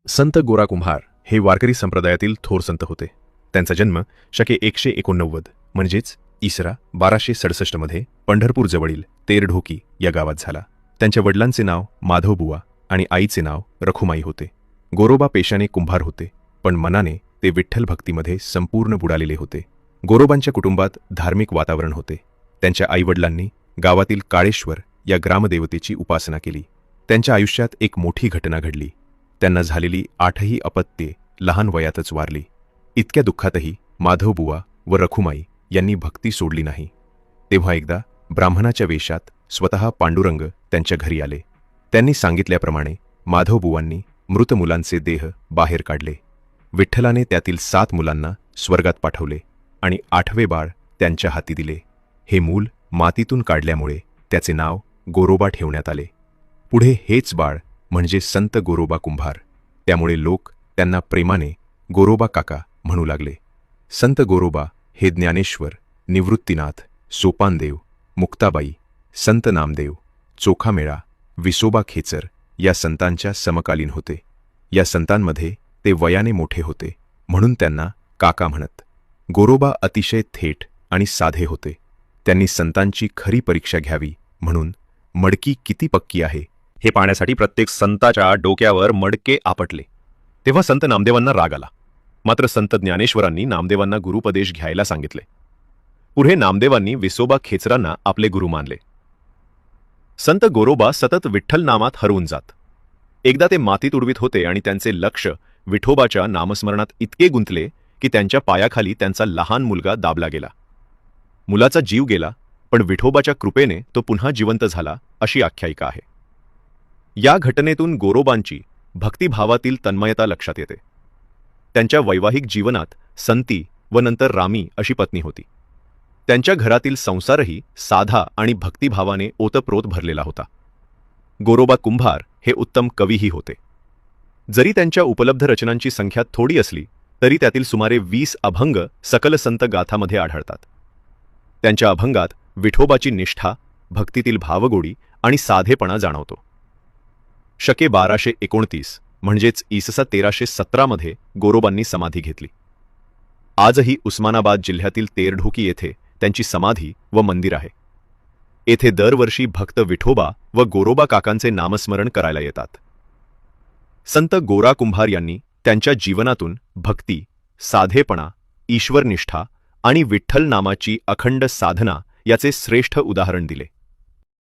संत गोरा कुंभार हे वारकरी संप्रदायातील थोर संत होते. त्यांचा जन्म शके 189 म्हणजेच इसरा 1267 मध्ये पंढरपूरजवळील तेरढोकी या गावात झाला. त्यांच्या वडिलांचे नाव माधवबुवा आणि आईचे नाव रखुमाई होते. गोरोबा पेशाने कुंभार होते, पण मनाने ते विठ्ठल भक्तीमध्ये संपूर्ण बुडालेले होते. गोरोबांच्या कुटुंबात धार्मिक वातावरण होते. त्यांच्या आईवडिलांनी गावातील काळेश्वर या ग्रामदेवतेची उपासना केली. त्यांच्या आयुष्यात एक मोठी घटना घडली. त्यांना झालेली 8ही अपत्ये लहान वयातच वारली. इतक्या दुःखातही माधवबुवा व रखुमाई यांनी भक्ती सोडली नाही. तेव्हा एकदा ब्राह्मणाच्या वेशात स्वतः पांडुरंग त्यांच्या घरी आले. त्यांनी सांगितल्याप्रमाणे माधवबुवांनी मृत मुलांचे देह बाहेर काढले. विठ्ठलाने त्यातील 7 मुलांना स्वर्गात पाठवले आणि 8वे बाळ त्यांच्या हाती दिले. हे मूल मातीतून काढल्यामुळे त्याचे नाव गोरोबा ठेवण्यात आले. पुढे हेच बाळ म्हणजे संत गोरोबा कुंभार. त्यामुळे लोक त्यांना प्रेमाने गोरोबा काका म्हणू लागले. संत गोरोबा हे ज्ञानेश्वर, निवृत्तीनाथ, सोपानदेव, मुक्ताबाई, संत नामदेव, चोखामेळा, विसोबा खेचर या संतांच्या समकालीन होते. या संतांमध्ये ते वयाने मोठे होते, म्हणून त्यांना काका म्हणत. गोरोबा अतिशय थेट आणि साधे होते. त्यांनी संतांची खरी परीक्षा घ्यावी म्हणून मडकी किती पक्की आहे हे पाहण्यासाठी प्रत्येक संताच्या डोक्यावर मडके आपटले. तेव्हा संत नामदेवांना राग आला. मात्र संत ज्ञानेश्वरांनी नामदेवांना गुरुपदेश घ्यायला सांगितले. पुढे नामदेवांनी विसोबा खेचरांना आपले गुरु मानले. संत गोरोबा सतत विठ्ठल नामात हरवून जात. एकदा ते मातीत उडवीत होते आणि त्यांचे लक्ष विठोबाच्या नामस्मरणात इतके गुंतले की त्यांच्या पायाखाली त्यांचा लहान मुलगा दाबला गेला. मुलाचा जीव गेला, पण विठोबाच्या कृपेने तो पुन्हा जिवंत झाला अशी आख्यायिका आहे. या घटनेतून गोरोबांची भक्तिभावातील तन्मयता लक्षात येते. त्यांच्या वैवाहिक जीवनात संती व नंतर रामी अशी पत्नी होती. त्यांच्या घरातील संसारही साधा आणि भक्तिभावाने ओतप्रोत भरलेला होता. गोरोबा कुंभार हे उत्तम कवीही होते. जरी त्यांच्या उपलब्ध रचनांची संख्या थोडी असली तरी त्यातील सुमारे 20 अभंग सकल संत गाथामध्ये आढळतात. त्यांच्या अभंगात विठोबाची निष्ठा, भक्तीतील भावगोडी आणि साधेपणा जाणवतो. शके 1229 म्हणजेच इससा 1317 मध्ये गोरोबांनी समाधी घेतली. आजही उस्मानाबाद जिल्ह्यातील तेरढोकी येथे त्यांची समाधी व मंदिर आहे. येथे दरवर्षी भक्त विठोबा व गोरोबा काकांचे नामस्मरण करायला येतात. संत गोरा कुंभार यांनी त्यांच्या जीवनातून भक्ती, साधेपणा, ईश्वरनिष्ठा आणि विठ्ठल नामाची अखंड साधना याचे श्रेष्ठ उदाहरण दिले.